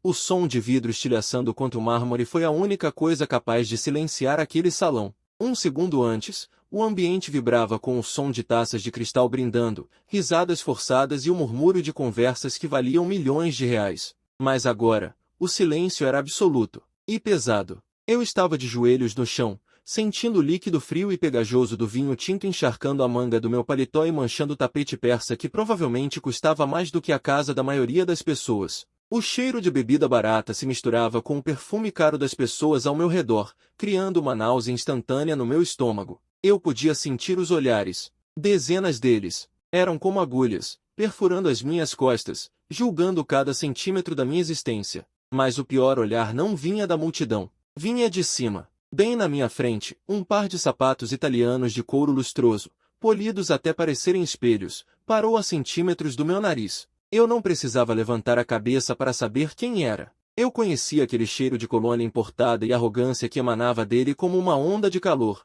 O som de vidro estilhaçando contra o mármore foi a única coisa capaz de silenciar aquele salão. Um segundo antes, o ambiente vibrava com o som de taças de cristal brindando, risadas forçadas e o murmúrio de conversas que valiam milhões de reais. Mas agora, o silêncio era absoluto e pesado. Eu estava de joelhos no chão, sentindo o líquido frio e pegajoso do vinho tinto encharcando a manga do meu paletó e manchando o tapete persa que provavelmente custava mais do que a casa da maioria das pessoas. O cheiro de bebida barata se misturava com o perfume caro das pessoas ao meu redor, criando uma náusea instantânea no meu estômago. Eu podia sentir os olhares. Dezenas deles. Eram como agulhas, perfurando as minhas costas, julgando cada centímetro da minha existência. Mas o pior olhar não vinha da multidão. Vinha de cima. Bem na minha frente, um par de sapatos italianos de couro lustroso, polidos até parecerem espelhos, parou a centímetros do meu nariz. Eu não precisava levantar a cabeça para saber quem era. Eu conhecia aquele cheiro de colônia importada e arrogância que emanava dele como uma onda de calor.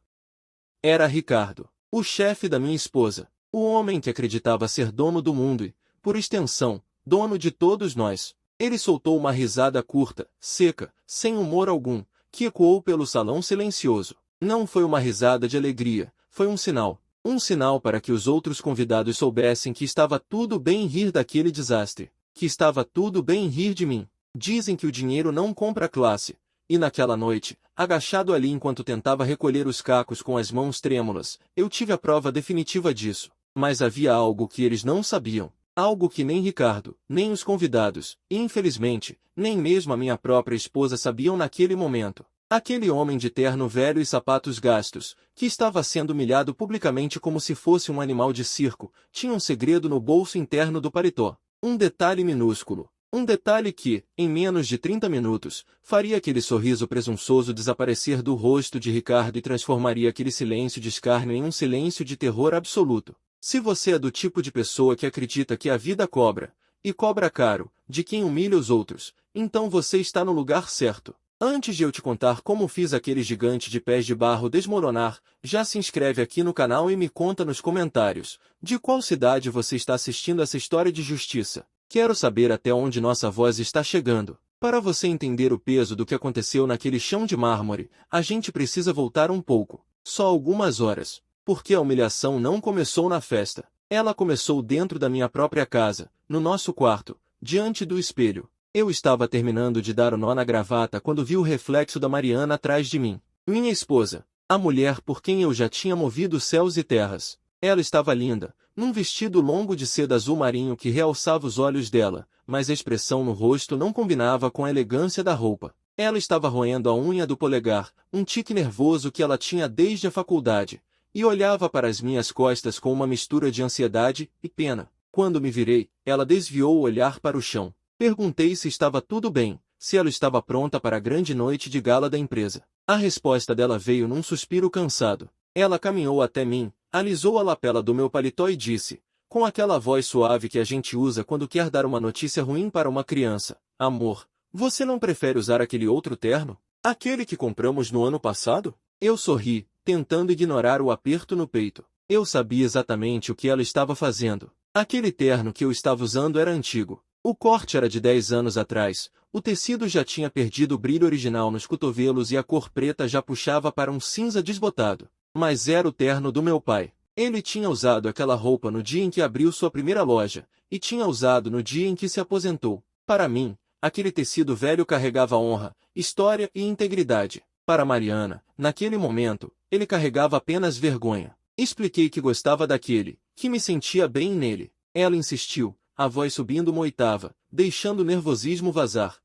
Era Ricardo, o chefe da minha esposa, o homem que acreditava ser dono do mundo e, por extensão, dono de todos nós. Ele soltou uma risada curta, seca, sem humor algum, que ecoou pelo salão silencioso. Não foi uma risada de alegria, foi um sinal. Um sinal para que os outros convidados soubessem que estava tudo bem em rir daquele desastre, que estava tudo bem em rir de mim. Dizem que o dinheiro não compra classe, e naquela noite, agachado ali enquanto tentava recolher os cacos com as mãos trêmulas, eu tive a prova definitiva disso. Mas havia algo que eles não sabiam, algo que nem Ricardo, nem os convidados, e infelizmente, nem mesmo a minha própria esposa sabiam naquele momento. Aquele homem de terno velho e sapatos gastos, que estava sendo humilhado publicamente como se fosse um animal de circo, tinha um segredo no bolso interno do paletó. Um detalhe minúsculo. Um detalhe que, em menos de 30 minutos, faria aquele sorriso presunçoso desaparecer do rosto de Ricardo e transformaria aquele silêncio de escárnio em um silêncio de terror absoluto. Se você é do tipo de pessoa que acredita que a vida cobra, e cobra caro, de quem humilha os outros, então você está no lugar certo. Antes de eu te contar como fiz aquele gigante de pés de barro desmoronar, já se inscreve aqui no canal e me conta nos comentários, de qual cidade você está assistindo essa história de justiça. Quero saber até onde nossa voz está chegando. Para você entender o peso do que aconteceu naquele chão de mármore, a gente precisa voltar um pouco. Só algumas horas. Porque a humilhação não começou na festa. Ela começou dentro da minha própria casa, no nosso quarto, diante do espelho. Eu estava terminando de dar o nó na gravata quando vi o reflexo da Mariana atrás de mim. Minha esposa, a mulher por quem eu já tinha movido céus e terras. Ela estava linda, num vestido longo de seda azul marinho que realçava os olhos dela, mas a expressão no rosto não combinava com a elegância da roupa. Ela estava roendo a unha do polegar, um tique nervoso que ela tinha desde a faculdade, e olhava para as minhas costas com uma mistura de ansiedade e pena. Quando me virei, ela desviou o olhar para o chão. Perguntei se estava tudo bem, se ela estava pronta para a grande noite de gala da empresa. A resposta dela veio num suspiro cansado. Ela caminhou até mim, alisou a lapela do meu paletó e disse, com aquela voz suave que a gente usa quando quer dar uma notícia ruim para uma criança: Amor, você não prefere usar aquele outro terno? Aquele que compramos no ano passado? Eu sorri, tentando ignorar o aperto no peito. Eu sabia exatamente o que ela estava fazendo. Aquele terno que eu estava usando era antigo. O corte era de 10 anos atrás, o tecido já tinha perdido o brilho original nos cotovelos e a cor preta já puxava para um cinza desbotado. Mas era o terno do meu pai. Ele tinha usado aquela roupa no dia em que abriu sua primeira loja, e tinha usado no dia em que se aposentou. Para mim, aquele tecido velho carregava honra, história e integridade. Para Mariana, naquele momento, ele carregava apenas vergonha. Expliquei que gostava daquele, que me sentia bem nele. Ela insistiu, a voz subindo uma oitava, deixando o nervosismo vazar.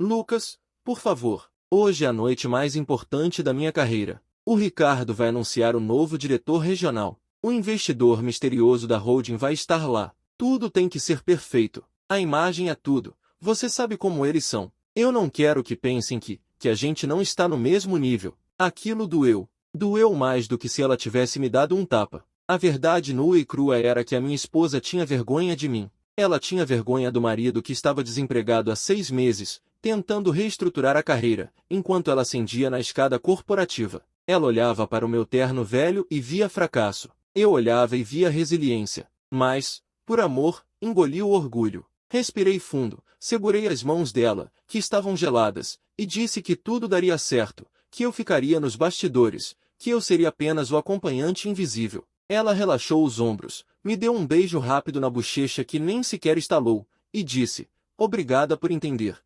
Lucas, por favor, hoje é a noite mais importante da minha carreira. O Ricardo vai anunciar o novo diretor regional. O investidor misterioso da holding vai estar lá. Tudo tem que ser perfeito. A imagem é tudo. Você sabe como eles são. Eu não quero que pensem que a gente não está no mesmo nível. Aquilo doeu. Doeu mais do que se ela tivesse me dado um tapa. A verdade nua e crua era que a minha esposa tinha vergonha de mim. Ela tinha vergonha do marido que estava desempregado há 6 meses, tentando reestruturar a carreira, enquanto ela ascendia na escada corporativa. Ela olhava para o meu terno velho e via fracasso. Eu olhava e via resiliência. Mas, por amor, engoli o orgulho. Respirei fundo, segurei as mãos dela, que estavam geladas, e disse que tudo daria certo, que eu ficaria nos bastidores, que eu seria apenas o acompanhante invisível. Ela relaxou os ombros, me deu um beijo rápido na bochecha que nem sequer estalou, e disse, obrigada por entender.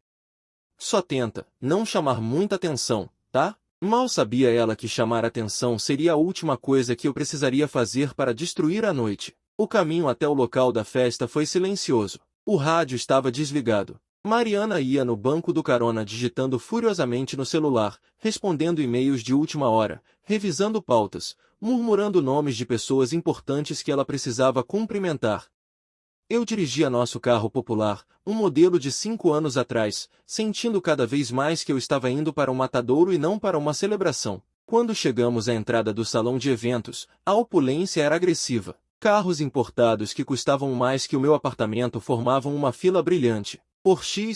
Só tenta não chamar muita atenção, tá? Mal sabia ela que chamar atenção seria a última coisa que eu precisaria fazer para destruir a noite. O caminho até o local da festa foi silencioso. O rádio estava desligado. Mariana ia no banco do carona digitando furiosamente no celular, respondendo e-mails de última hora, revisando pautas, murmurando nomes de pessoas importantes que ela precisava cumprimentar. Eu dirigia nosso carro popular, um modelo de 5 anos atrás, sentindo cada vez mais que eu estava indo para um matadouro e não para uma celebração. Quando chegamos à entrada do salão de eventos, a opulência era agressiva. Carros importados que custavam mais que o meu apartamento formavam uma fila brilhante. Porsche,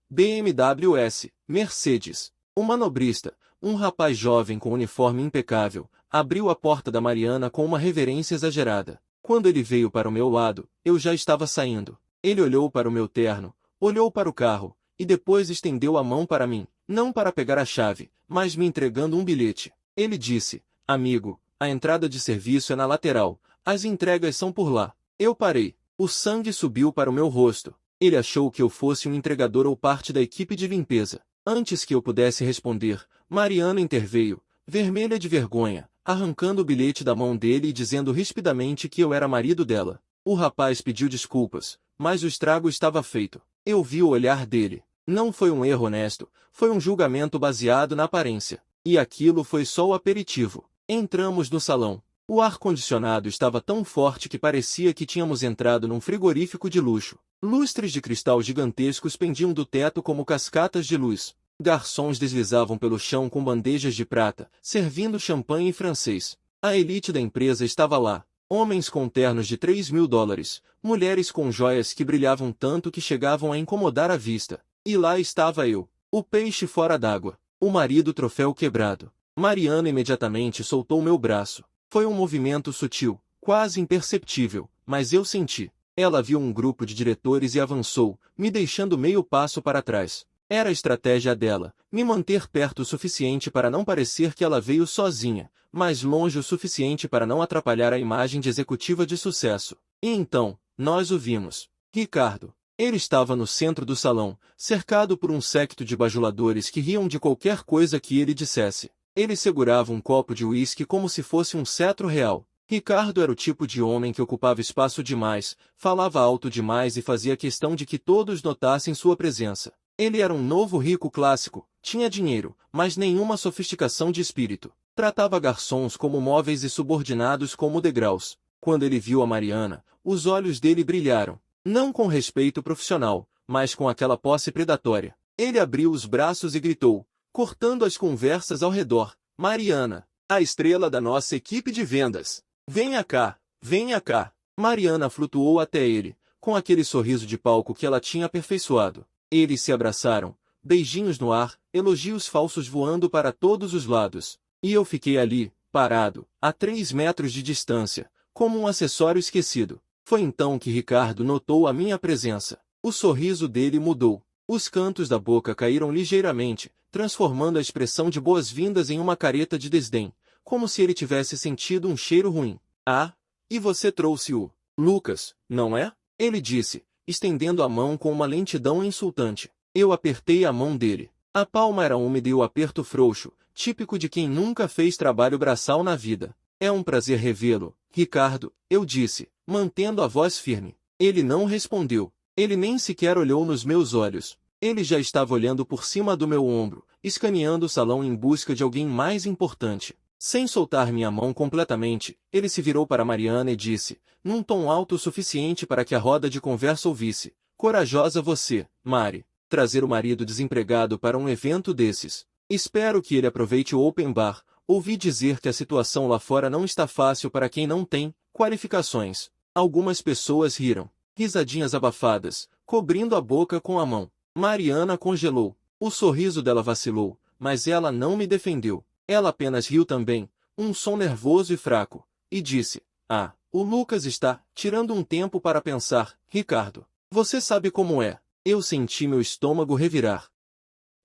BMWs, Mercedes. Um manobrista, um rapaz jovem com uniforme impecável, abriu a porta da Mariana com uma reverência exagerada. Quando ele veio para o meu lado, eu já estava saindo. Ele olhou para o meu terno, olhou para o carro, e depois estendeu a mão para mim, não para pegar a chave, mas me entregando um bilhete. Ele disse, amigo, a entrada de serviço é na lateral, as entregas são por lá. Eu parei. O sangue subiu para o meu rosto. Ele achou que eu fosse um entregador ou parte da equipe de limpeza. Antes que eu pudesse responder, Mariana interveio, vermelha de vergonha, arrancando o bilhete da mão dele e dizendo rispidamente que eu era marido dela. O rapaz pediu desculpas, mas o estrago estava feito. Eu vi o olhar dele. Não foi um erro honesto, foi um julgamento baseado na aparência. E aquilo foi só o aperitivo. Entramos no salão. O ar-condicionado estava tão forte que parecia que tínhamos entrado num frigorífico de luxo. Lustres de cristal gigantescos pendiam do teto como cascatas de luz. Garçons deslizavam pelo chão com bandejas de prata, servindo champanhe francês. A elite da empresa estava lá. Homens com ternos de $3.000, mulheres com joias que brilhavam tanto que chegavam a incomodar a vista. E lá estava eu, o peixe fora d'água, o marido troféu quebrado. Mariana imediatamente soltou meu braço. Foi um movimento sutil, quase imperceptível, mas eu senti. Ela viu um grupo de diretores e avançou, me deixando meio passo para trás. Era a estratégia dela, me manter perto o suficiente para não parecer que ela veio sozinha, mas longe o suficiente para não atrapalhar a imagem de executiva de sucesso. E então, nós o vimos. Ricardo. Ele estava no centro do salão, cercado por um séquito de bajuladores que riam de qualquer coisa que ele dissesse. Ele segurava um copo de uísque como se fosse um cetro real. Ricardo era o tipo de homem que ocupava espaço demais, falava alto demais e fazia questão de que todos notassem sua presença. Ele era um novo rico clássico, tinha dinheiro, mas nenhuma sofisticação de espírito. Tratava garçons como móveis e subordinados como degraus. Quando ele viu a Mariana, os olhos dele brilharam. Não com respeito profissional, mas com aquela posse predatória. Ele abriu os braços e gritou, cortando as conversas ao redor. Mariana, a estrela da nossa equipe de vendas. Venha cá, venha cá. Mariana flutuou até ele, com aquele sorriso de palco que ela tinha aperfeiçoado. Eles se abraçaram, beijinhos no ar, elogios falsos voando para todos os lados. E eu fiquei ali, parado, a 3 metros de distância, como um acessório esquecido. Foi então que Ricardo notou a minha presença. O sorriso dele mudou. Os cantos da boca caíram ligeiramente, transformando a expressão de boas-vindas em uma careta de desdém, como se ele tivesse sentido um cheiro ruim. Ah, e você trouxe o Lucas, não é? Ele disse, estendendo a mão com uma lentidão insultante. Eu apertei a mão dele. A palma era úmida e o aperto frouxo, típico de quem nunca fez trabalho braçal na vida. É um prazer revê-lo, Ricardo, eu disse, mantendo a voz firme. Ele não respondeu. Ele nem sequer olhou nos meus olhos. Ele já estava olhando por cima do meu ombro, escaneando o salão em busca de alguém mais importante. Sem soltar minha mão completamente, ele se virou para Mariana e disse, num tom alto o suficiente para que a roda de conversa ouvisse, corajosa você, Mari, trazer o marido desempregado para um evento desses. Espero que ele aproveite o open bar. Ouvi dizer que a situação lá fora não está fácil para quem não tem qualificações. Algumas pessoas riram. Risadinhas abafadas, cobrindo a boca com a mão. Mariana congelou. O sorriso dela vacilou, mas ela não me defendeu. Ela apenas riu também, um som nervoso e fraco, e disse, ah, o Lucas está tirando um tempo para pensar, Ricardo. Você sabe como é. Eu senti meu estômago revirar.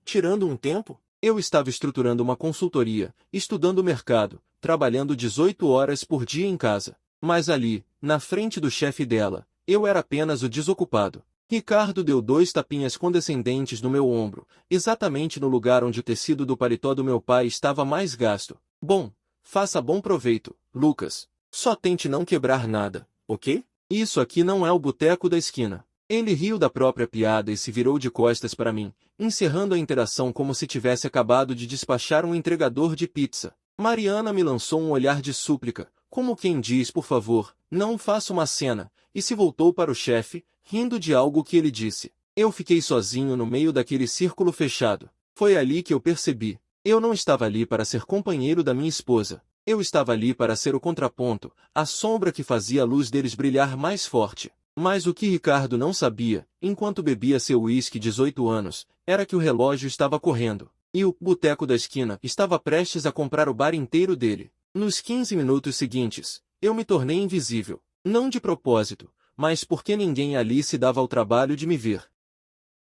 Tirando um tempo, eu estava estruturando uma consultoria, estudando o mercado, trabalhando 18 horas por dia em casa. Mas ali, na frente do chefe dela, eu era apenas o desocupado. Ricardo deu 2 tapinhas condescendentes no meu ombro, exatamente no lugar onde o tecido do paletó do meu pai estava mais gasto. Bom, faça bom proveito, Lucas. Só tente não quebrar nada, ok? Isso aqui não é o boteco da esquina. Ele riu da própria piada e se virou de costas para mim, encerrando a interação como se tivesse acabado de despachar um entregador de pizza. Mariana me lançou um olhar de súplica, como quem diz por favor, não faça uma cena, e se voltou para o chefe, rindo de algo que ele disse. Eu fiquei sozinho no meio daquele círculo fechado. Foi ali que eu percebi. Eu não estava ali para ser companheiro da minha esposa. Eu estava ali para ser o contraponto, a sombra que fazia a luz deles brilhar mais forte. Mas o que Ricardo não sabia, enquanto bebia seu uísque 18 anos, era que o relógio estava correndo, e o boteco da esquina estava prestes a comprar o bar inteiro dele. Nos 15 minutos seguintes, eu me tornei invisível, não de propósito, mas porque ninguém ali se dava ao trabalho de me ver.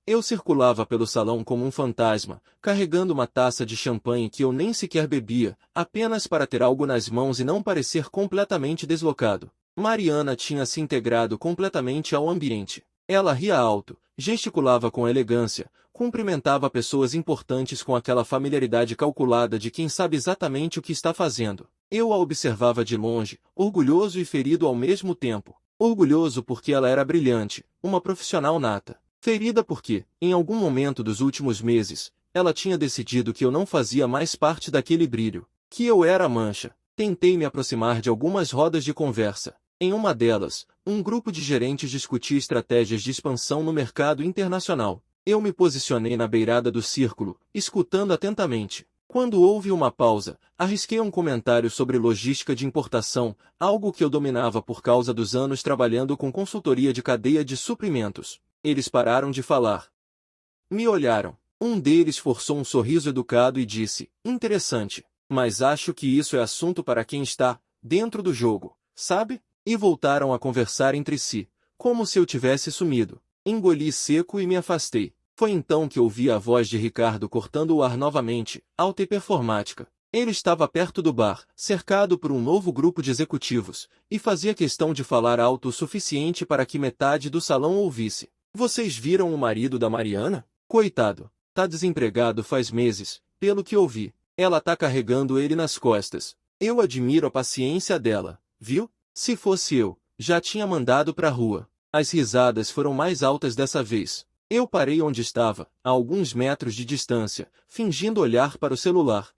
Eu circulava pelo salão como um fantasma, carregando uma taça de champanhe que eu nem sequer bebia, apenas para ter algo nas mãos e não parecer completamente deslocado. Mariana tinha se integrado completamente ao ambiente. Ela ria alto, gesticulava com elegância, cumprimentava pessoas importantes com aquela familiaridade calculada de quem sabe exatamente o que está fazendo. Eu a observava de longe, orgulhoso e ferido ao mesmo tempo. Orgulhoso porque ela era brilhante, uma profissional nata. Ferida porque, em algum momento dos últimos meses, ela tinha decidido que eu não fazia mais parte daquele brilho, que eu era a mancha. Tentei me aproximar de algumas rodas de conversa. Em uma delas, um grupo de gerentes discutia estratégias de expansão no mercado internacional. Eu me posicionei na beirada do círculo, escutando atentamente. Quando houve uma pausa, arrisquei um comentário sobre logística de importação, algo que eu dominava por causa dos anos trabalhando com consultoria de cadeia de suprimentos. Eles pararam de falar. Me olharam. Um deles forçou um sorriso educado e disse, interessante, mas acho que isso é assunto para quem está dentro do jogo, sabe? E voltaram a conversar entre si, como se eu tivesse sumido. Engoli seco e me afastei. Foi então que ouvi a voz de Ricardo cortando o ar novamente, alta e performática. Ele estava perto do bar, cercado por um novo grupo de executivos, e fazia questão de falar alto o suficiente para que metade do salão ouvisse. Vocês viram o marido da Mariana? Coitado. Tá desempregado faz meses, pelo que ouvi. Ela tá carregando ele nas costas. Eu admiro a paciência dela, viu? Se fosse eu, já tinha mandado pra rua. As risadas foram mais altas dessa vez. Eu parei onde estava, a alguns metros de distância, fingindo olhar para o celular.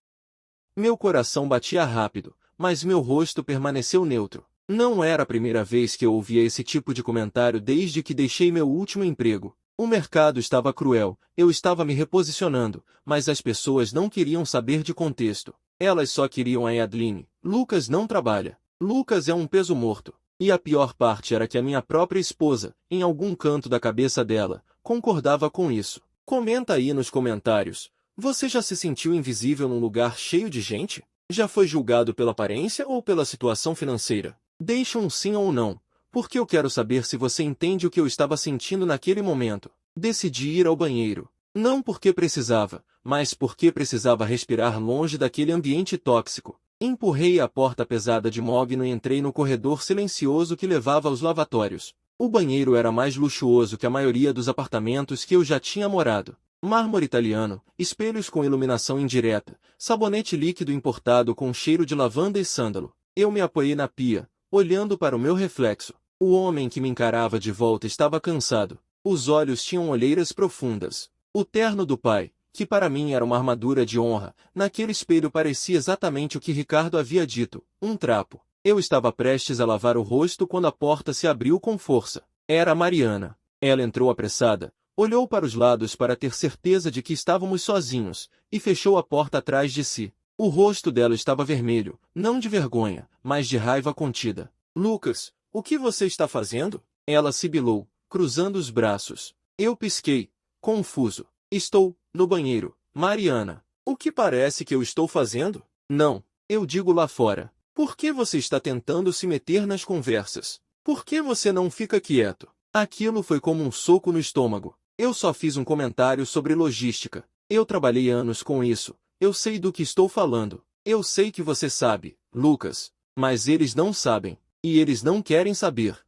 Meu coração batia rápido, mas meu rosto permaneceu neutro. Não era a primeira vez que eu ouvia esse tipo de comentário desde que deixei meu último emprego. O mercado estava cruel, eu estava me reposicionando, mas as pessoas não queriam saber de contexto. Elas só queriam a Eadline. Lucas não trabalha. Lucas é um peso morto. E a pior parte era que a minha própria esposa, em algum canto da cabeça dela, concordava com isso. Comenta aí nos comentários. Você já se sentiu invisível num lugar cheio de gente? Já foi julgado pela aparência ou pela situação financeira? Deixe um sim ou não, porque eu quero saber se você entende o que eu estava sentindo naquele momento. Decidi ir ao banheiro. Não porque precisava, mas porque precisava respirar longe daquele ambiente tóxico. Empurrei a porta pesada de mogno e entrei no corredor silencioso que levava aos lavatórios. O banheiro era mais luxuoso que a maioria dos apartamentos que eu já tinha morado. Mármore italiano, espelhos com iluminação indireta, sabonete líquido importado com cheiro de lavanda e sândalo. Eu me apoiei na pia, olhando para o meu reflexo. O homem que me encarava de volta estava cansado. Os olhos tinham olheiras profundas. O terno do pai, que para mim era uma armadura de honra, naquele espelho parecia exatamente o que Ricardo havia dito, um trapo. Eu estava prestes a lavar o rosto quando a porta se abriu com força. Era a Mariana. Ela entrou apressada, olhou para os lados para ter certeza de que estávamos sozinhos, e fechou a porta atrás de si. O rosto dela estava vermelho, não de vergonha, mas de raiva contida. Lucas, o que você está fazendo? Ela sibilou, cruzando os braços. Eu pisquei, confuso. Estou no banheiro, Mariana. O que parece que eu estou fazendo? Não, eu digo lá fora. Por que você está tentando se meter nas conversas? Por que você não fica quieto? Aquilo foi como um soco no estômago. Eu só fiz um comentário sobre logística. Eu trabalhei anos com isso. Eu sei do que estou falando. Eu sei que você sabe, Lucas. Mas eles não sabem. E eles não querem saber.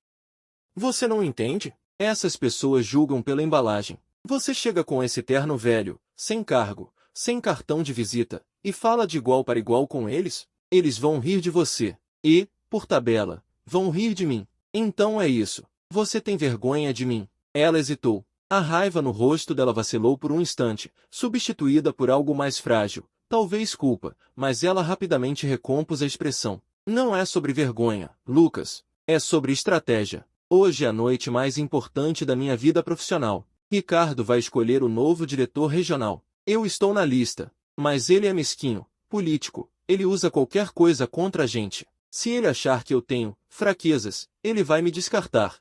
Você não entende? Essas pessoas julgam pela embalagem. Você chega com esse terno velho, sem cargo, sem cartão de visita, e fala de igual para igual com eles? Eles vão rir de você. E, por tabela, vão rir de mim. Então é isso. Você tem vergonha de mim. Ela hesitou. A raiva no rosto dela vacilou por um instante, substituída por algo mais frágil, talvez culpa, mas ela rapidamente recompôs a expressão. Não é sobre vergonha, Lucas. É sobre estratégia. Hoje é a noite mais importante da minha vida profissional. Ricardo vai escolher o novo diretor regional. Eu estou na lista. Mas ele é mesquinho, político. Ele usa qualquer coisa contra a gente. Se ele achar que eu tenho fraquezas, ele vai me descartar.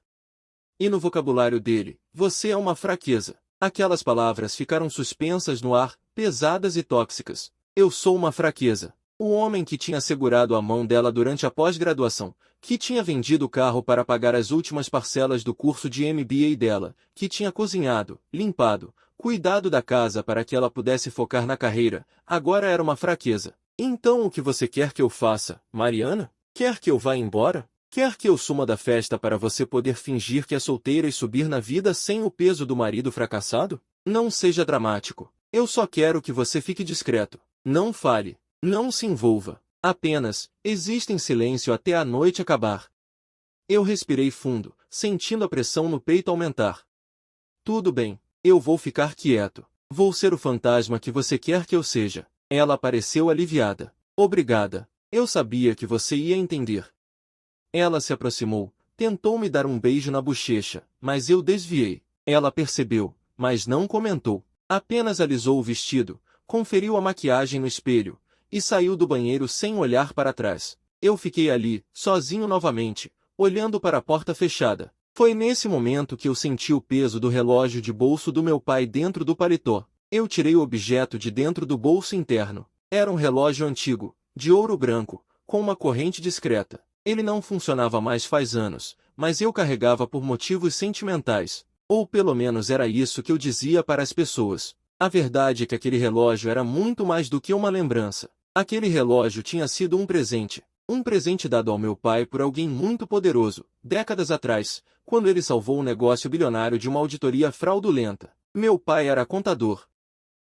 E no vocabulário dele, você é uma fraqueza. Aquelas palavras ficaram suspensas no ar, pesadas e tóxicas. Eu sou uma fraqueza. O homem que tinha segurado a mão dela durante a pós-graduação, que tinha vendido o carro para pagar as últimas parcelas do curso de MBA dela, que tinha cozinhado, limpado, cuidado da casa para que ela pudesse focar na carreira, agora era uma fraqueza. Então o que você quer que eu faça, Mariana? Quer que eu vá embora? Quer que eu suma da festa para você poder fingir que é solteira e subir na vida sem o peso do marido fracassado? Não seja dramático. Eu só quero que você fique discreto. Não fale. Não se envolva. Apenas, exista em silêncio até a noite acabar. Eu respirei fundo, sentindo a pressão no peito aumentar. Tudo bem, eu vou ficar quieto. Vou ser o fantasma que você quer que eu seja. Ela pareceu aliviada. Obrigada. Eu sabia que você ia entender. Ela se aproximou, tentou me dar um beijo na bochecha, mas eu desviei. Ela percebeu, mas não comentou. Apenas alisou o vestido, conferiu a maquiagem no espelho, e saiu do banheiro sem olhar para trás. Eu fiquei ali, sozinho novamente, olhando para a porta fechada. Foi nesse momento que eu senti o peso do relógio de bolso do meu pai dentro do paletó. Eu tirei o objeto de dentro do bolso interno. Era um relógio antigo, de ouro branco, com uma corrente discreta. Ele não funcionava mais faz anos, mas eu carregava por motivos sentimentais. Ou pelo menos era isso que eu dizia para as pessoas. A verdade é que aquele relógio era muito mais do que uma lembrança. Aquele relógio tinha sido um presente dado ao meu pai por alguém muito poderoso, décadas atrás, quando ele salvou um negócio bilionário de uma auditoria fraudulenta. Meu pai era contador.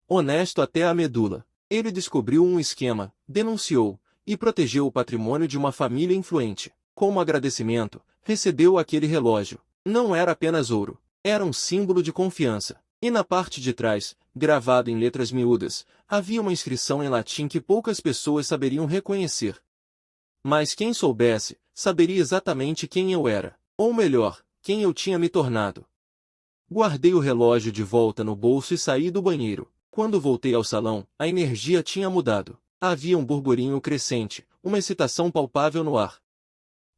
Honesto até a medula. Ele descobriu um esquema, denunciou, e protegeu o patrimônio de uma família influente. Como agradecimento, recebeu aquele relógio. Não era apenas ouro, era um símbolo de confiança. E na parte de trás, gravado em letras miúdas, havia uma inscrição em latim que poucas pessoas saberiam reconhecer. Mas quem soubesse, saberia exatamente quem eu era, ou melhor, quem eu tinha me tornado. Guardei o relógio de volta no bolso e saí do banheiro. Quando voltei ao salão, a energia tinha mudado. Havia um burburinho crescente, uma excitação palpável no ar.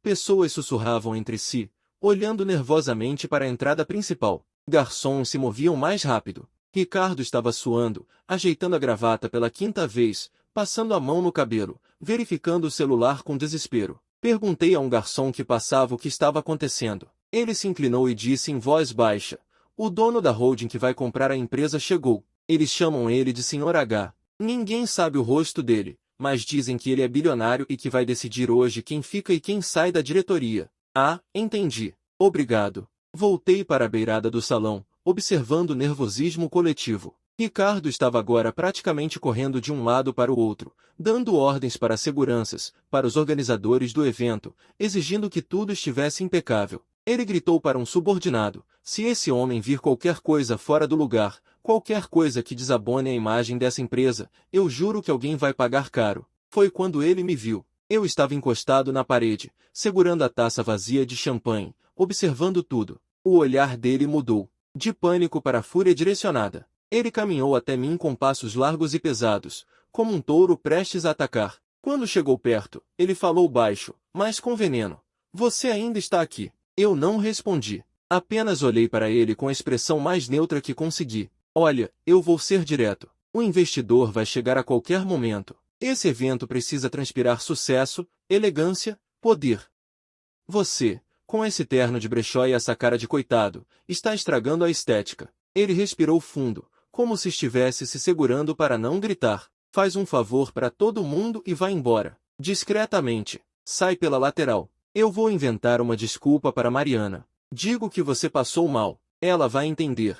Pessoas sussurravam entre si, olhando nervosamente para a entrada principal. Garçons se moviam mais rápido. Ricardo estava suando, ajeitando a gravata pela quinta vez, passando a mão no cabelo, verificando o celular com desespero. Perguntei a um garçom que passava o que estava acontecendo. Ele se inclinou e disse em voz baixa: "O dono da holding que vai comprar a empresa chegou. Eles chamam ele de Sr. H. Ninguém sabe o rosto dele, mas dizem que ele é bilionário e que vai decidir hoje quem fica e quem sai da diretoria." Ah, entendi. Obrigado. Voltei para a beirada do salão, observando o nervosismo coletivo. Ricardo estava agora praticamente correndo de um lado para o outro, dando ordens para as seguranças, para os organizadores do evento, exigindo que tudo estivesse impecável. Ele gritou para um subordinado: "Se esse homem vir qualquer coisa fora do lugar, qualquer coisa que desabone a imagem dessa empresa, eu juro que alguém vai pagar caro." Foi quando ele me viu. Eu estava encostado na parede, segurando a taça vazia de champanhe, observando tudo. O olhar dele mudou, de pânico para fúria direcionada. Ele caminhou até mim com passos largos e pesados, como um touro prestes a atacar. Quando chegou perto, ele falou baixo, mas com veneno: "Você ainda está aqui." Eu não respondi. Apenas olhei para ele com a expressão mais neutra que consegui. "Olha, eu vou ser direto. O investidor vai chegar a qualquer momento. Esse evento precisa transpirar sucesso, elegância, poder. Você, Com esse terno de brechó e essa cara de coitado, está estragando a estética. Ele respirou fundo, como se estivesse se segurando para não gritar. Faz um favor para todo mundo e vá embora. Discretamente. Sai pela lateral. Eu vou inventar uma desculpa para Mariana. Digo que você passou mal. Ela vai entender.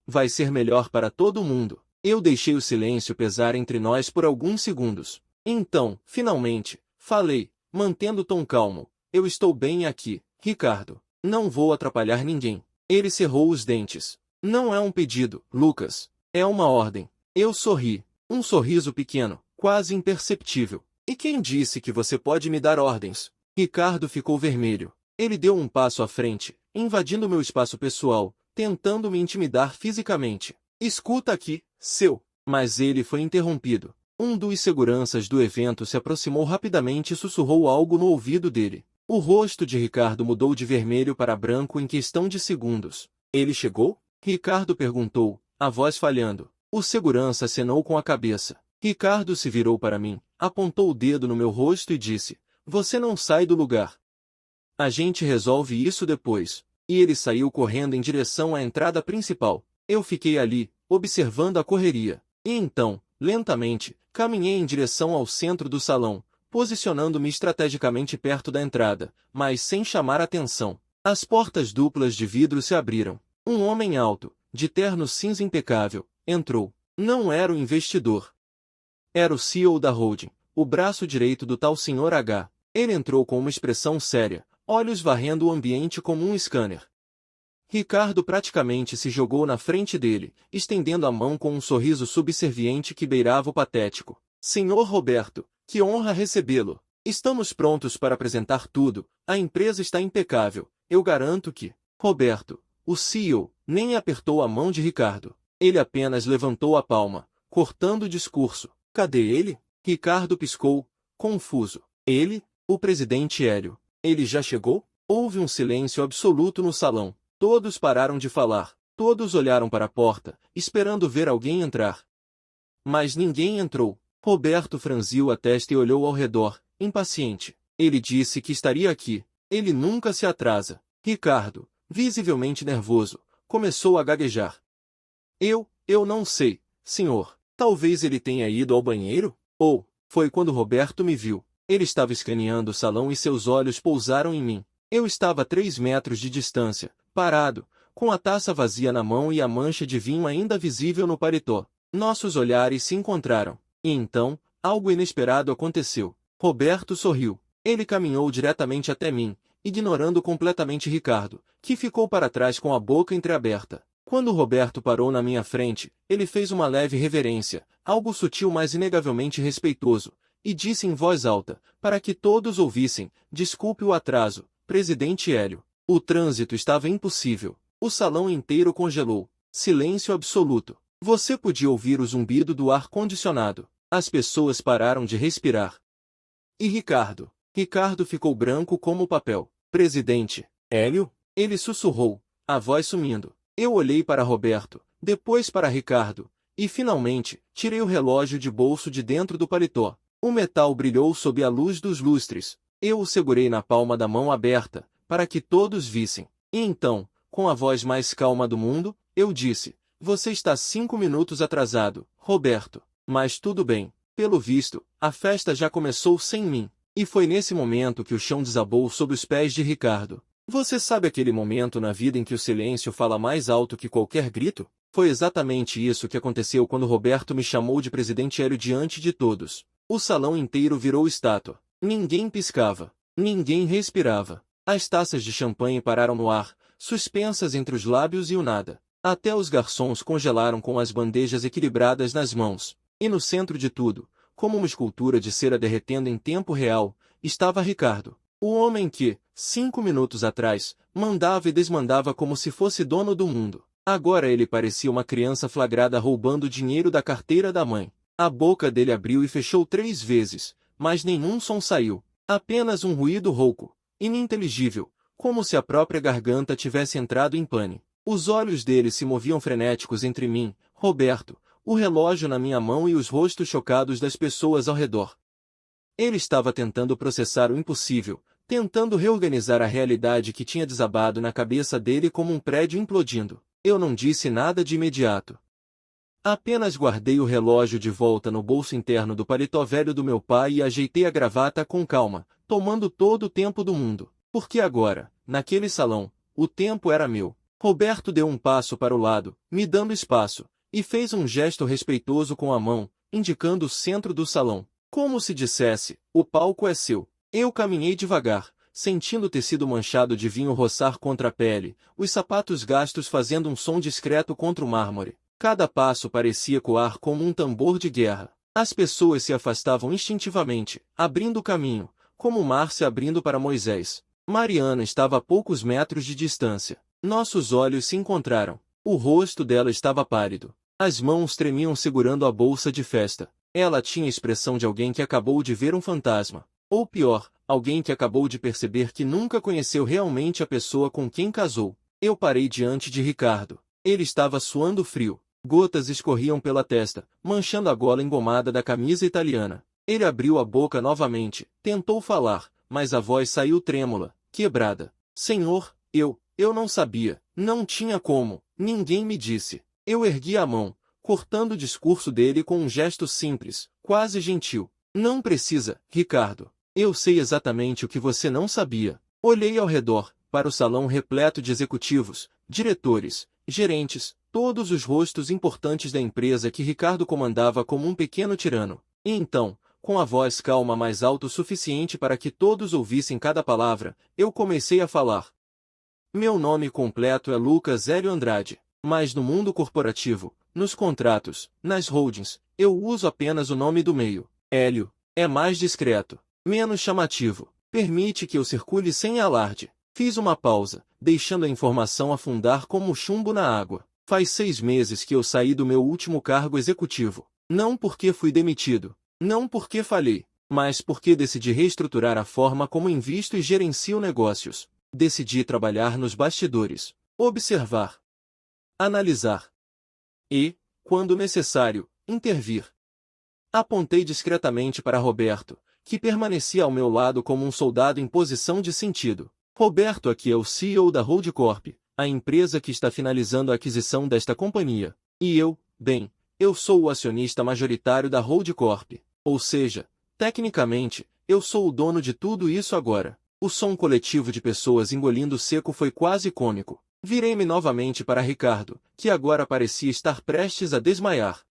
Vai ser melhor para todo mundo. Eu deixei o silêncio pesar entre nós por alguns segundos. Então, finalmente, falei, mantendo o tom calmo. Eu estou bem aqui, Ricardo. Não vou atrapalhar ninguém. Ele cerrou os dentes. Não é um pedido, Lucas. É uma ordem. Eu sorri. Um sorriso pequeno, quase imperceptível. E quem disse que você pode me dar ordens? Ricardo ficou vermelho. Ele deu um passo à frente, invadindo meu espaço pessoal, tentando me intimidar fisicamente. Escuta aqui, seu. Mas ele foi interrompido. Um dos seguranças do evento se aproximou rapidamente e sussurrou algo no ouvido dele. O rosto de Ricardo mudou de vermelho para branco em questão de segundos. Ele chegou? Ricardo perguntou, a voz falhando. O segurança acenou com a cabeça. Ricardo se virou para mim, apontou o dedo no meu rosto e disse, você não sai do lugar. A gente resolve isso depois. E ele saiu correndo em direção à entrada principal. Eu fiquei ali, observando a correria. E então, lentamente, caminhei em direção ao centro do salão, posicionando-me estrategicamente perto da entrada, mas sem chamar atenção. As portas duplas de vidro se abriram. Um homem alto, de terno cinza impecável, entrou. Não era o investidor. Era o CEO da holding, o braço direito do tal Sr. H. Ele entrou com uma expressão séria, olhos varrendo o ambiente como um scanner. Ricardo praticamente se jogou na frente dele, estendendo a mão com um sorriso subserviente que beirava o patético. Senhor Roberto, que honra recebê-lo. Estamos prontos para apresentar tudo, a empresa está impecável, eu garanto que... Roberto, o CEO, nem apertou a mão de Ricardo. Ele apenas levantou a palma, cortando o discurso. Cadê ele? Ricardo piscou, confuso. Ele? O presidente Hélio. Ele já chegou? Houve um silêncio absoluto no salão. Todos pararam de falar. Todos olharam para a porta, esperando ver alguém entrar. Mas ninguém entrou. Roberto franziu a testa e olhou ao redor, impaciente. Ele disse que estaria aqui. Ele nunca se atrasa. Ricardo, visivelmente nervoso, começou a gaguejar. Eu não sei, senhor. Talvez ele tenha ido ao banheiro? Ou, foi quando Roberto me viu. Ele estava escaneando o salão e seus olhos pousaram em mim. Eu estava a 3 metros de distância, parado, com a taça vazia na mão e a mancha de vinho ainda visível no paletó. Nossos olhares se encontraram. E então, algo inesperado aconteceu. Roberto sorriu. Ele caminhou diretamente até mim, ignorando completamente Ricardo, que ficou para trás com a boca entreaberta. Quando Roberto parou na minha frente, ele fez uma leve reverência, algo sutil mas inegavelmente respeitoso, e disse em voz alta, para que todos ouvissem, desculpe o atraso, presidente Hélio. O trânsito estava impossível. O salão inteiro congelou. Silêncio absoluto. Você podia ouvir o zumbido do ar-condicionado. As pessoas pararam de respirar. E Ricardo? Ricardo ficou branco como papel. Presidente, Hélio? Ele sussurrou, a voz sumindo. Eu olhei para Roberto, depois para Ricardo, e finalmente, tirei o relógio de bolso de dentro do paletó. O metal brilhou sob a luz dos lustres. Eu o segurei na palma da mão aberta, para que todos vissem. E então, com a voz mais calma do mundo, eu disse, você está 5 minutos atrasado, Roberto. Mas tudo bem. Pelo visto, a festa já começou sem mim. E foi nesse momento que o chão desabou sob os pés de Ricardo. Você sabe aquele momento na vida em que o silêncio fala mais alto que qualquer grito? Foi exatamente isso que aconteceu quando Roberto me chamou de presidente Hélio diante de todos. O salão inteiro virou estátua. Ninguém piscava. Ninguém respirava. As taças de champanhe pararam no ar, suspensas entre os lábios e o nada. Até os garçons congelaram com as bandejas equilibradas nas mãos. E no centro de tudo, como uma escultura de cera derretendo em tempo real, estava Ricardo. O homem que, 5 minutos atrás, mandava e desmandava como se fosse dono do mundo. Agora ele parecia uma criança flagrada roubando dinheiro da carteira da mãe. A boca dele abriu e fechou 3 vezes, mas nenhum som saiu. Apenas um ruído rouco, ininteligível, como se a própria garganta tivesse entrado em pane. Os olhos dele se moviam frenéticos entre mim, Roberto, o relógio na minha mão e os rostos chocados das pessoas ao redor. Ele estava tentando processar o impossível, tentando reorganizar a realidade que tinha desabado na cabeça dele como um prédio implodindo. Eu não disse nada de imediato. Apenas guardei o relógio de volta no bolso interno do paletó velho do meu pai e ajeitei a gravata com calma, tomando todo o tempo do mundo. Porque agora, naquele salão, o tempo era meu. Roberto deu um passo para o lado, me dando espaço, e fez um gesto respeitoso com a mão, indicando o centro do salão. Como se dissesse, o palco é seu. Eu caminhei devagar, sentindo o tecido manchado de vinho roçar contra a pele, os sapatos gastos fazendo um som discreto contra o mármore. Cada passo parecia ecoar como um tambor de guerra. As pessoas se afastavam instintivamente, abrindo o caminho, como o mar se abrindo para Moisés. Mariana estava a poucos metros de distância. Nossos olhos se encontraram. O rosto dela estava pálido. As mãos tremiam segurando a bolsa de festa. Ela tinha a expressão de alguém que acabou de ver um fantasma. Ou pior, alguém que acabou de perceber que nunca conheceu realmente a pessoa com quem casou. Eu parei diante de Ricardo. Ele estava suando frio. Gotas escorriam pela testa, manchando a gola engomada da camisa italiana. Ele abriu a boca novamente, tentou falar, mas a voz saiu trêmula, quebrada. Senhor, eu não sabia, não tinha como, ninguém me disse. Eu ergui a mão, cortando o discurso dele com um gesto simples, quase gentil. Não precisa, Ricardo. Eu sei exatamente o que você não sabia. Olhei ao redor, para o salão repleto de executivos, diretores, gerentes, todos os rostos importantes da empresa que Ricardo comandava como um pequeno tirano. E então, com a voz calma mais alta o suficiente para que todos ouvissem cada palavra, eu comecei a falar. Meu nome completo é Lucas Hélio Andrade, mas no mundo corporativo, nos contratos, nas holdings, eu uso apenas o nome do meio. Hélio. É mais discreto, menos chamativo, permite que eu circule sem alarde. Fiz uma pausa, deixando a informação afundar como chumbo na água. Faz 6 meses que eu saí do meu último cargo executivo. Não porque fui demitido, não porque falhei, mas porque decidi reestruturar a forma como invisto e gerencio negócios. Decidi trabalhar nos bastidores, observar, analisar e, quando necessário, intervir. Apontei discretamente para Roberto, que permanecia ao meu lado como um soldado em posição de sentido. Roberto aqui é o CEO da Holdcorp, a empresa que está finalizando a aquisição desta companhia. E eu sou o acionista majoritário da Holdcorp. Ou seja, tecnicamente, eu sou o dono de tudo isso agora. O som coletivo de pessoas engolindo seco foi quase cômico. Virei-me novamente para Ricardo, que agora parecia estar prestes a desmaiar.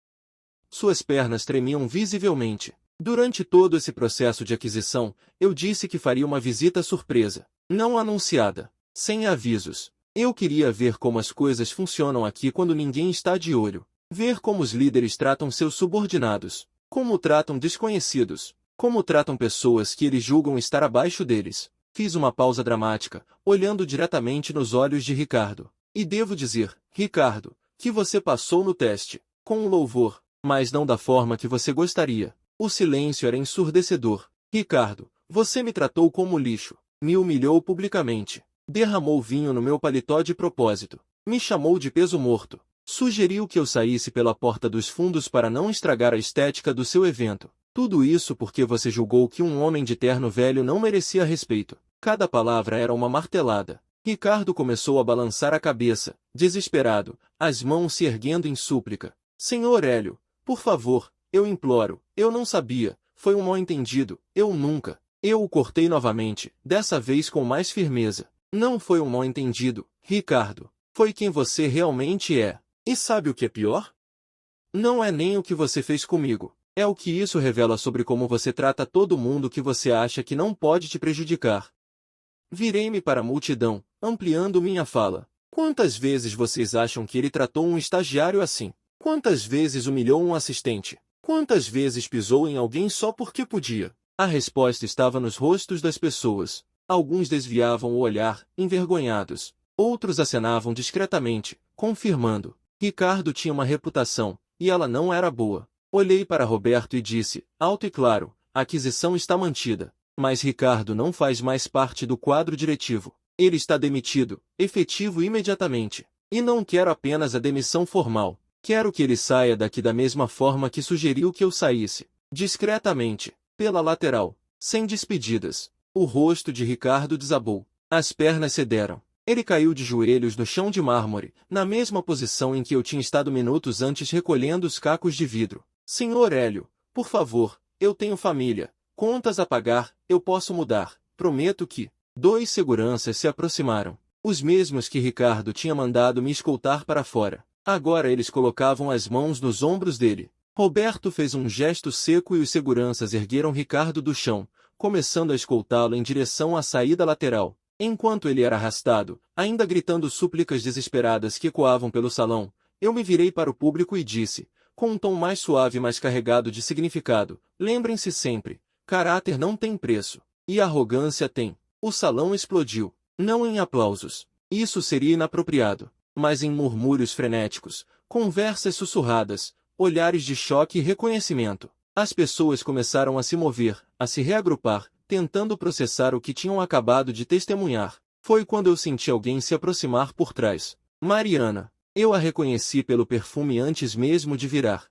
Suas pernas tremiam visivelmente. Durante todo esse processo de aquisição, eu disse que faria uma visita surpresa, não anunciada, sem avisos. Eu queria ver como as coisas funcionam aqui quando ninguém está de olho. Ver como os líderes tratam seus subordinados, como tratam desconhecidos, como tratam pessoas que eles julgam estar abaixo deles. Fiz uma pausa dramática, olhando diretamente nos olhos de Ricardo. E devo dizer, Ricardo, que você passou no teste, com um louvor, mas não da forma que você gostaria. O silêncio era ensurdecedor. Ricardo, você me tratou como lixo, me humilhou publicamente, derramou vinho no meu paletó de propósito, me chamou de peso morto, sugeriu que eu saísse pela porta dos fundos para não estragar a estética do seu evento. Tudo isso porque você julgou que um homem de terno velho não merecia respeito. Cada palavra era uma martelada. Ricardo começou a balançar a cabeça, desesperado, as mãos se erguendo em súplica. Senhor Hélio, por favor, eu imploro, eu não sabia, foi um mal-entendido, eu nunca. Eu o cortei novamente, dessa vez com mais firmeza. Não foi um mal-entendido, Ricardo. Foi quem você realmente é. E sabe o que é pior? Não é nem o que você fez comigo. É o que isso revela sobre como você trata todo mundo que você acha que não pode te prejudicar. Virei-me para a multidão, ampliando minha fala. Quantas vezes vocês acham que ele tratou um estagiário assim? Quantas vezes humilhou um assistente? Quantas vezes pisou em alguém só porque podia? A resposta estava nos rostos das pessoas. Alguns desviavam o olhar, envergonhados. Outros acenavam discretamente, confirmando. Ricardo tinha uma reputação, e ela não era boa. Olhei para Roberto e disse, alto e claro, a aquisição está mantida. Mas Ricardo não faz mais parte do quadro diretivo. Ele está demitido, efetivo imediatamente. E não quero apenas a demissão formal. Quero que ele saia daqui da mesma forma que sugeriu que eu saísse. Discretamente, pela lateral, sem despedidas. O rosto de Ricardo desabou. As pernas cederam. Ele caiu de joelhos no chão de mármore, na mesma posição em que eu tinha estado minutos antes recolhendo os cacos de vidro. Senhor Hélio, por favor, eu tenho família. Contas a pagar, eu posso mudar. Prometo que... 2 seguranças se aproximaram. Os mesmos que Ricardo tinha mandado me escoltar para fora. Agora eles colocavam as mãos nos ombros dele. Roberto fez um gesto seco e os seguranças ergueram Ricardo do chão, começando a escoltá-lo em direção à saída lateral. Enquanto ele era arrastado, ainda gritando súplicas desesperadas que ecoavam pelo salão, eu me virei para o público e disse, com um tom mais suave mas carregado de significado, lembrem-se sempre, caráter não tem preço, e arrogância tem. O salão explodiu, não em aplausos, isso seria inapropriado, mas em murmúrios frenéticos, conversas sussurradas, olhares de choque e reconhecimento. As pessoas começaram a se mover, a se reagrupar, tentando processar o que tinham acabado de testemunhar. Foi quando eu senti alguém se aproximar por trás. Mariana. Eu a reconheci pelo perfume antes mesmo de virar.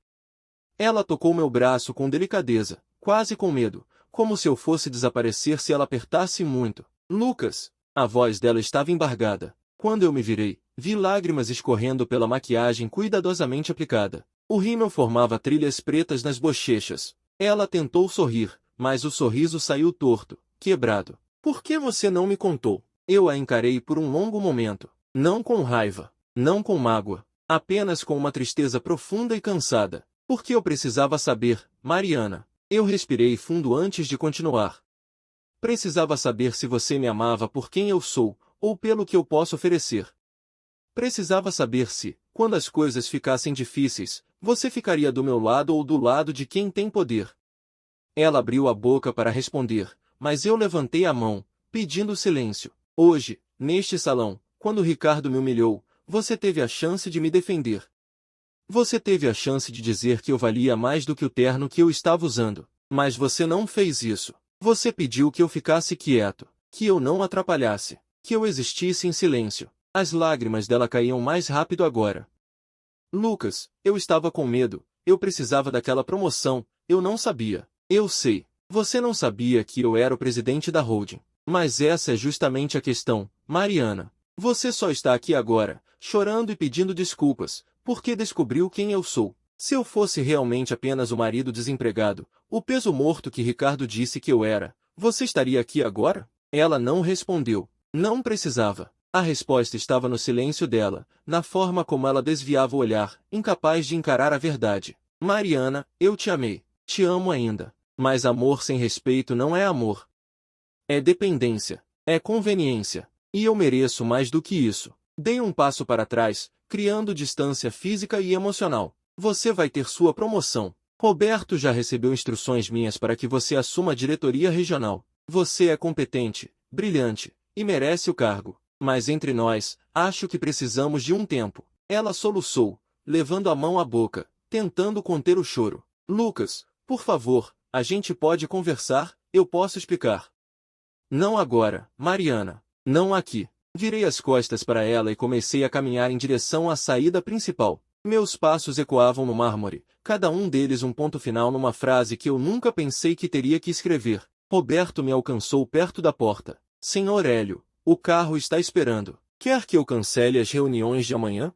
Ela tocou meu braço com delicadeza, quase com medo, como se eu fosse desaparecer se ela apertasse muito. Lucas. A voz dela estava embargada. Quando eu me virei, vi lágrimas escorrendo pela maquiagem cuidadosamente aplicada. O rímel formava trilhas pretas nas bochechas. Ela tentou sorrir, mas o sorriso saiu torto, quebrado. Por que você não me contou? Eu a encarei por um longo momento. Não com raiva, não com mágoa, apenas com uma tristeza profunda e cansada. Porque eu precisava saber, Mariana. Eu respirei fundo antes de continuar. Precisava saber se você me amava por quem eu sou, ou pelo que eu posso oferecer. Precisava saber se, quando as coisas ficassem difíceis, você ficaria do meu lado ou do lado de quem tem poder. Ela abriu a boca para responder, mas eu levantei a mão, pedindo silêncio. Hoje, neste salão, quando Ricardo me humilhou, você teve a chance de me defender. Você teve a chance de dizer que eu valia mais do que o terno que eu estava usando. Mas você não fez isso. Você pediu que eu ficasse quieto, que eu não atrapalhasse, que eu existisse em silêncio. As lágrimas dela caíam mais rápido agora. Lucas, eu estava com medo, eu precisava daquela promoção, eu não sabia. Eu sei, você não sabia que eu era o presidente da holding. Mas essa é justamente a questão, Mariana. Você só está aqui agora, chorando e pedindo desculpas, porque descobriu quem eu sou. Se eu fosse realmente apenas o marido desempregado, o peso morto que Ricardo disse que eu era, você estaria aqui agora? Ela não respondeu. Não precisava. A resposta estava no silêncio dela, na forma como ela desviava o olhar, incapaz de encarar a verdade. Mariana, eu te amei. Te amo ainda. Mas amor sem respeito não é amor. É dependência. É conveniência. E eu mereço mais do que isso. Dei um passo para trás, criando distância física e emocional. Você vai ter sua promoção. Roberto já recebeu instruções minhas para que você assuma a diretoria regional. Você é competente, brilhante, e merece o cargo. Mas entre nós, acho que precisamos de um tempo. Ela soluçou, levando a mão à boca, tentando conter o choro. Lucas, por favor, a gente pode conversar, eu posso explicar. Não agora, Mariana. Não aqui. Virei as costas para ela e comecei a caminhar em direção à saída principal. Meus passos ecoavam no mármore, cada um deles um ponto final numa frase que eu nunca pensei que teria que escrever. Roberto me alcançou perto da porta. Senhor Hélio, o carro está esperando. Quer que eu cancele as reuniões de amanhã?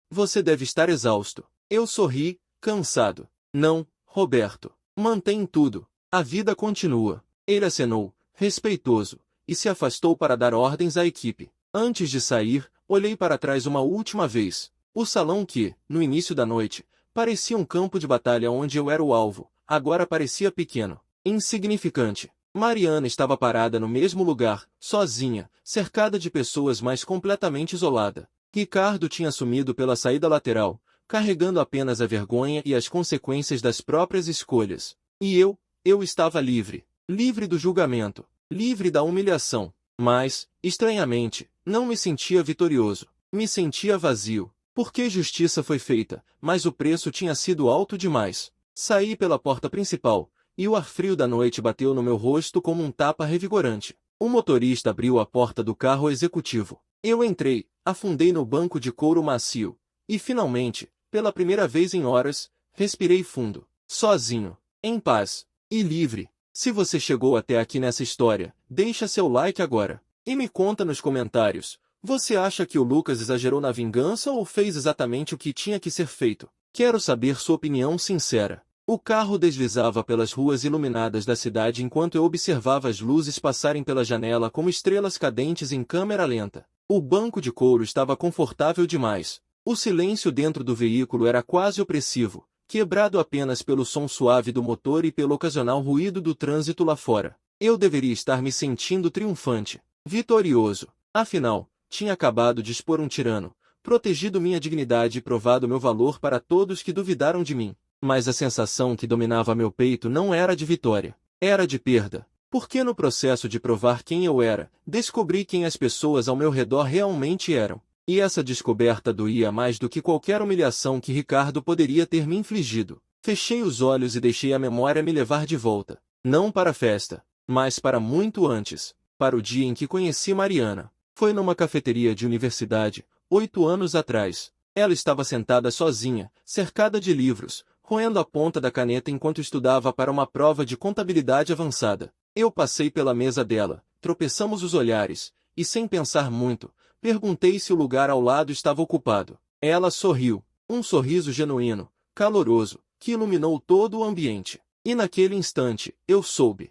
Você deve estar exausto. Eu sorri, cansado. Não, Roberto. Mantém tudo. A vida continua. Ele acenou, respeitoso, e se afastou para dar ordens à equipe. Antes de sair, olhei para trás uma última vez. O salão que, no início da noite, parecia um campo de batalha onde eu era o alvo, agora parecia pequeno, insignificante. Mariana estava parada no mesmo lugar, sozinha, cercada de pessoas mas completamente isolada. Ricardo tinha sumido pela saída lateral, carregando apenas a vergonha e as consequências das próprias escolhas. E eu estava livre. Livre do julgamento. Livre da humilhação. Mas, estranhamente, não me sentia vitorioso. Me sentia vazio. Porque justiça foi feita, mas o preço tinha sido alto demais. Saí pela porta principal, e o ar frio da noite bateu no meu rosto como um tapa revigorante. O motorista abriu a porta do carro executivo. Eu entrei, afundei no banco de couro macio, e finalmente, pela primeira vez em horas, respirei fundo. Sozinho, em paz, e livre. Se você chegou até aqui nessa história, deixa seu like agora. E me conta nos comentários, você acha que o Lucas exagerou na vingança ou fez exatamente o que tinha que ser feito? Quero saber sua opinião sincera. O carro deslizava pelas ruas iluminadas da cidade enquanto eu observava as luzes passarem pela janela como estrelas cadentes em câmera lenta. O banco de couro estava confortável demais. O silêncio dentro do veículo era quase opressivo, quebrado apenas pelo som suave do motor e pelo ocasional ruído do trânsito lá fora. Eu deveria estar me sentindo triunfante, vitorioso. Afinal, tinha acabado de expor um tirano, protegido minha dignidade e provado meu valor para todos que duvidaram de mim. Mas a sensação que dominava meu peito não era de vitória, era de perda. Porque no processo de provar quem eu era, descobri quem as pessoas ao meu redor realmente eram. E essa descoberta doía mais do que qualquer humilhação que Ricardo poderia ter me infligido. Fechei os olhos e deixei a memória me levar de volta. Não para a festa, mas para muito antes, para o dia em que conheci Mariana. Foi numa cafeteria de universidade, 8 anos atrás. Ela estava sentada sozinha, cercada de livros, roendo a ponta da caneta enquanto estudava para uma prova de contabilidade avançada. Eu passei pela mesa dela, tropeçamos os olhares, e sem pensar muito, perguntei se o lugar ao lado estava ocupado. Ela sorriu, um sorriso genuíno, caloroso, que iluminou todo o ambiente. E naquele instante, eu soube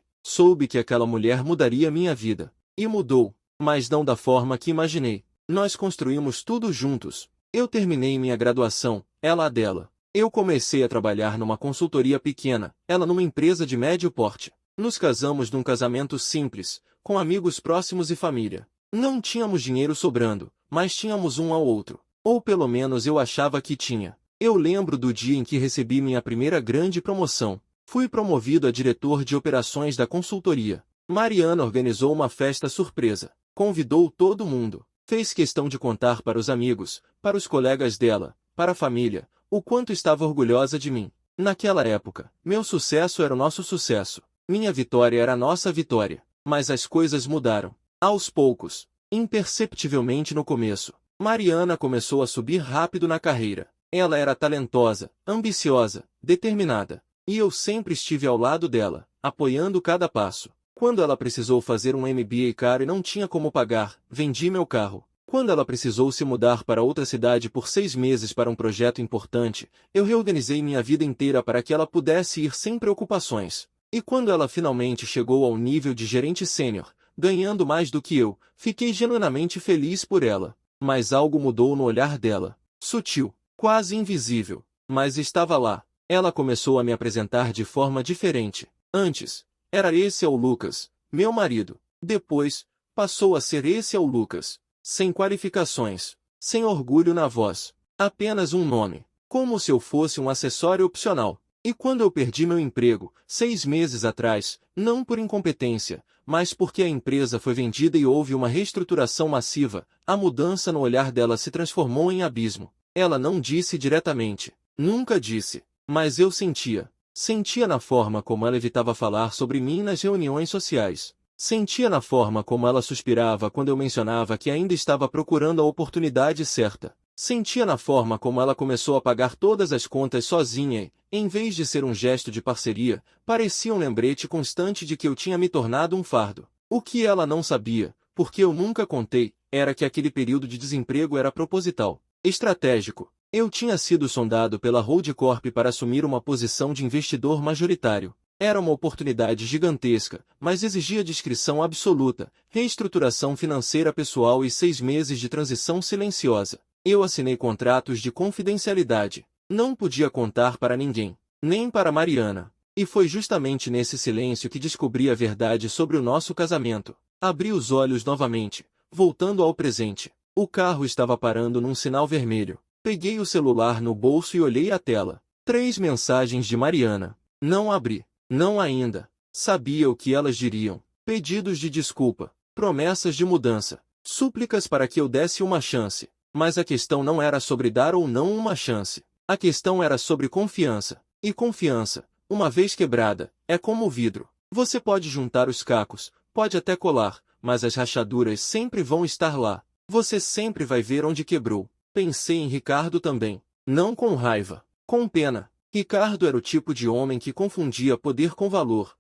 que aquela mulher mudaria minha vida. E mudou, mas não da forma que imaginei. Nós construímos tudo juntos. Eu terminei minha graduação, ela a dela. Eu comecei a trabalhar numa consultoria pequena, ela numa empresa de médio porte. Nos casamos num casamento simples, com amigos próximos e família. Não tínhamos dinheiro sobrando, mas tínhamos um ao outro. Ou pelo menos eu achava que tinha. Eu lembro do dia em que recebi minha primeira grande promoção. Fui promovido a diretor de operações da consultoria. Mariana organizou uma festa surpresa. Convidou todo mundo. Fez questão de contar para os amigos, para os colegas dela, para a família, o quanto estava orgulhosa de mim. Naquela época, meu sucesso era o nosso sucesso. Minha vitória era a nossa vitória. Mas as coisas mudaram. Aos poucos, imperceptivelmente no começo, Mariana começou a subir rápido na carreira. Ela era talentosa, ambiciosa, determinada. E eu sempre estive ao lado dela, apoiando cada passo. Quando ela precisou fazer um MBA caro e não tinha como pagar, vendi meu carro. Quando ela precisou se mudar para outra cidade por 6 meses para um projeto importante, eu reorganizei minha vida inteira para que ela pudesse ir sem preocupações. E quando ela finalmente chegou ao nível de gerente sênior, ganhando mais do que eu, fiquei genuinamente feliz por ela. Mas algo mudou no olhar dela. Sutil, quase invisível, mas estava lá. Ela começou a me apresentar de forma diferente. Antes, era esse é o Lucas, meu marido. Depois, passou a ser esse é o Lucas. Sem qualificações, sem orgulho na voz, apenas um nome, como se eu fosse um acessório opcional. E quando eu perdi meu emprego, 6 meses atrás, não por incompetência, mas porque a empresa foi vendida e houve uma reestruturação massiva, a mudança no olhar dela se transformou em abismo. Ela não disse diretamente, nunca disse, mas eu sentia. Sentia na forma como ela evitava falar sobre mim nas reuniões sociais. Sentia na forma como ela suspirava quando eu mencionava que ainda estava procurando a oportunidade certa. Sentia na forma como ela começou a pagar todas as contas sozinha e, em vez de ser um gesto de parceria, parecia um lembrete constante de que eu tinha me tornado um fardo. O que ela não sabia, porque eu nunca contei, era que aquele período de desemprego era proposital, estratégico. Eu tinha sido sondado pela Holdcorp para assumir uma posição de investidor majoritário. Era uma oportunidade gigantesca, mas exigia discrição absoluta, reestruturação financeira pessoal e 6 meses de transição silenciosa. Eu assinei contratos de confidencialidade. Não podia contar para ninguém, nem para Mariana. E foi justamente nesse silêncio que descobri a verdade sobre o nosso casamento. Abri os olhos novamente, voltando ao presente. O carro estava parando num sinal vermelho. Peguei o celular no bolso e olhei a tela. 3 mensagens de Mariana. Não abri. Não ainda. Sabia o que elas diriam. Pedidos de desculpa. Promessas de mudança. Súplicas para que eu desse uma chance. Mas a questão não era sobre dar ou não uma chance. A questão era sobre confiança. E confiança, uma vez quebrada, é como o vidro. Você pode juntar os cacos, pode até colar, mas as rachaduras sempre vão estar lá. Você sempre vai ver onde quebrou. Pensei em Ricardo também. Não com raiva. Com pena. Ricardo era o tipo de homem que confundia poder com valor.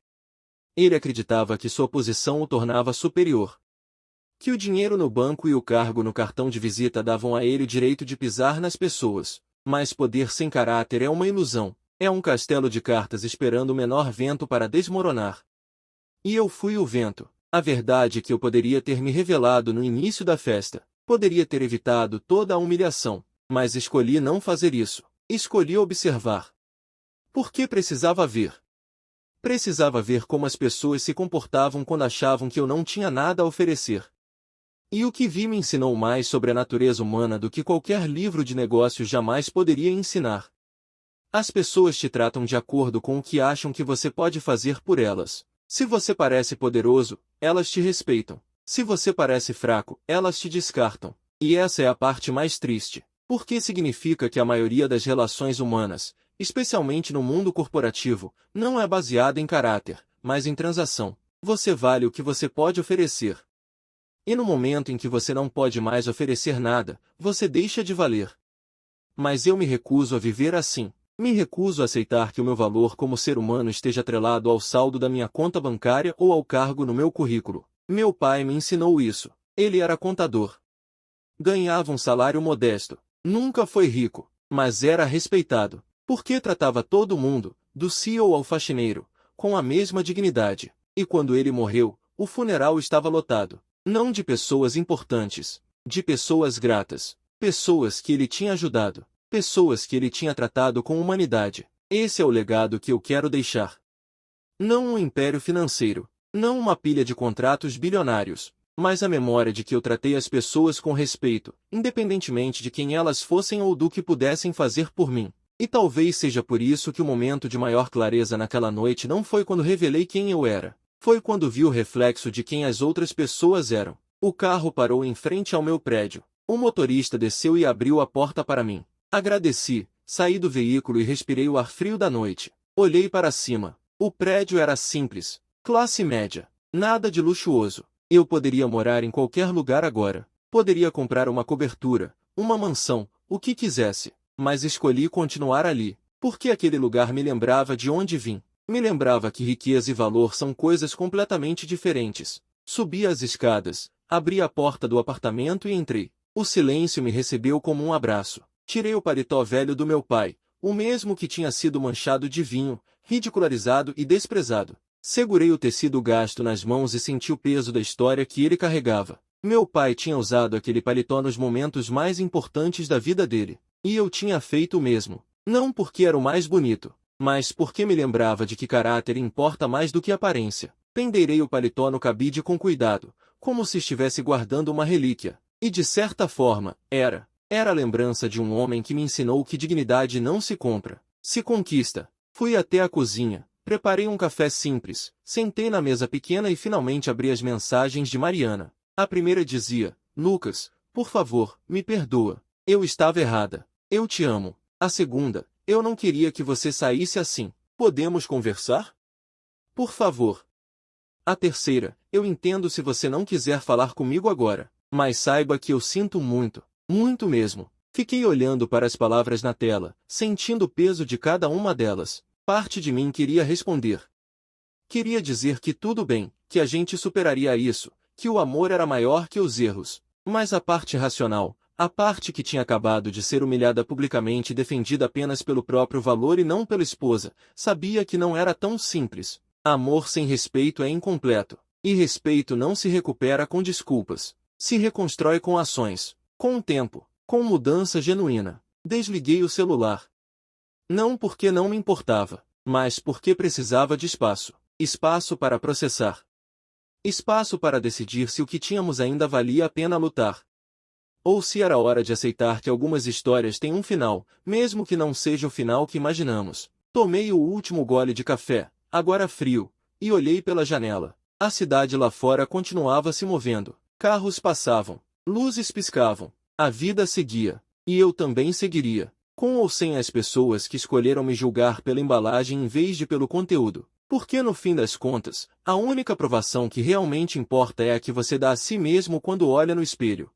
Ele acreditava que sua posição o tornava superior. Que o dinheiro no banco e o cargo no cartão de visita davam a ele o direito de pisar nas pessoas. Mas poder sem caráter é uma ilusão. É um castelo de cartas esperando o menor vento para desmoronar. E eu fui o vento. A verdade é que eu poderia ter me revelado no início da festa. Poderia ter evitado toda a humilhação. Mas escolhi não fazer isso. Escolhi observar. Porque precisava ver. Precisava ver como as pessoas se comportavam quando achavam que eu não tinha nada a oferecer. E o que vi me ensinou mais sobre a natureza humana do que qualquer livro de negócios jamais poderia ensinar. As pessoas te tratam de acordo com o que acham que você pode fazer por elas. Se você parece poderoso, elas te respeitam. Se você parece fraco, elas te descartam. E essa é a parte mais triste. Porque significa que a maioria das relações humanas, especialmente no mundo corporativo, não é baseada em caráter, mas em transação. Você vale o que você pode oferecer. E no momento em que você não pode mais oferecer nada, você deixa de valer. Mas eu me recuso a viver assim. Me recuso a aceitar que o meu valor como ser humano esteja atrelado ao saldo da minha conta bancária ou ao cargo no meu currículo. Meu pai me ensinou isso. Ele era contador. Ganhava um salário modesto. Nunca foi rico, mas era respeitado. Porque tratava todo mundo, do CEO ao faxineiro, com a mesma dignidade. E quando ele morreu, o funeral estava lotado. Não de pessoas importantes, de pessoas gratas, pessoas que ele tinha ajudado, pessoas que ele tinha tratado com humanidade. Esse é o legado que eu quero deixar. Não um império financeiro, não uma pilha de contratos bilionários, mas a memória de que eu tratei as pessoas com respeito, independentemente de quem elas fossem ou do que pudessem fazer por mim. E talvez seja por isso que o momento de maior clareza naquela noite não foi quando revelei quem eu era. Foi quando vi o reflexo de quem as outras pessoas eram. O carro parou em frente ao meu prédio. O motorista desceu e abriu a porta para mim. Agradeci, saí do veículo e respirei o ar frio da noite. Olhei para cima. O prédio era simples, classe média, nada de luxuoso. Eu poderia morar em qualquer lugar agora. Poderia comprar uma cobertura, uma mansão, o que quisesse. Mas escolhi continuar ali, porque aquele lugar me lembrava de onde vim. Me lembrava que riqueza e valor são coisas completamente diferentes. Subi as escadas, abri a porta do apartamento e entrei. O silêncio me recebeu como um abraço. Tirei o paletó velho do meu pai, o mesmo que tinha sido manchado de vinho, ridicularizado e desprezado. Segurei o tecido gasto nas mãos e senti o peso da história que ele carregava. Meu pai tinha usado aquele paletó nos momentos mais importantes da vida dele. E eu tinha feito o mesmo. Não porque era o mais bonito, mas porque me lembrava de que caráter importa mais do que aparência. Pendeirei o paletó no cabide com cuidado, como se estivesse guardando uma relíquia. E de certa forma, era a lembrança de um homem que me ensinou que dignidade não se compra, se conquista. Fui até a cozinha, preparei um café simples, sentei na mesa pequena e finalmente abri as mensagens de Mariana. A primeira dizia: Lucas, por favor, me perdoa. Eu estava errada. Eu te amo. A segunda: eu não queria que você saísse assim. Podemos conversar? Por favor. A terceira: eu entendo se você não quiser falar comigo agora, mas saiba que eu sinto muito, muito mesmo. Fiquei olhando para as palavras na tela, sentindo o peso de cada uma delas. Parte de mim queria responder. Queria dizer que tudo bem, que a gente superaria isso, que o amor era maior que os erros. Mas a parte racional, a parte que tinha acabado de ser humilhada publicamente e defendida apenas pelo próprio valor e não pela esposa, sabia que não era tão simples. Amor sem respeito é incompleto. E respeito não se recupera com desculpas. Se reconstrói com ações, com o tempo, com mudança genuína. Desliguei o celular. Não porque não me importava, mas porque precisava de espaço. Espaço para processar. Espaço para decidir se o que tínhamos ainda valia a pena lutar. Ou se era hora de aceitar que algumas histórias têm um final, mesmo que não seja o final que imaginamos. Tomei o último gole de café, agora frio, e olhei pela janela. A cidade lá fora continuava se movendo. Carros passavam, luzes piscavam, a vida seguia, e eu também seguiria, com ou sem as pessoas que escolheram me julgar pela embalagem em vez de pelo conteúdo. Porque no fim das contas, a única provação que realmente importa é a que você dá a si mesmo quando olha no espelho.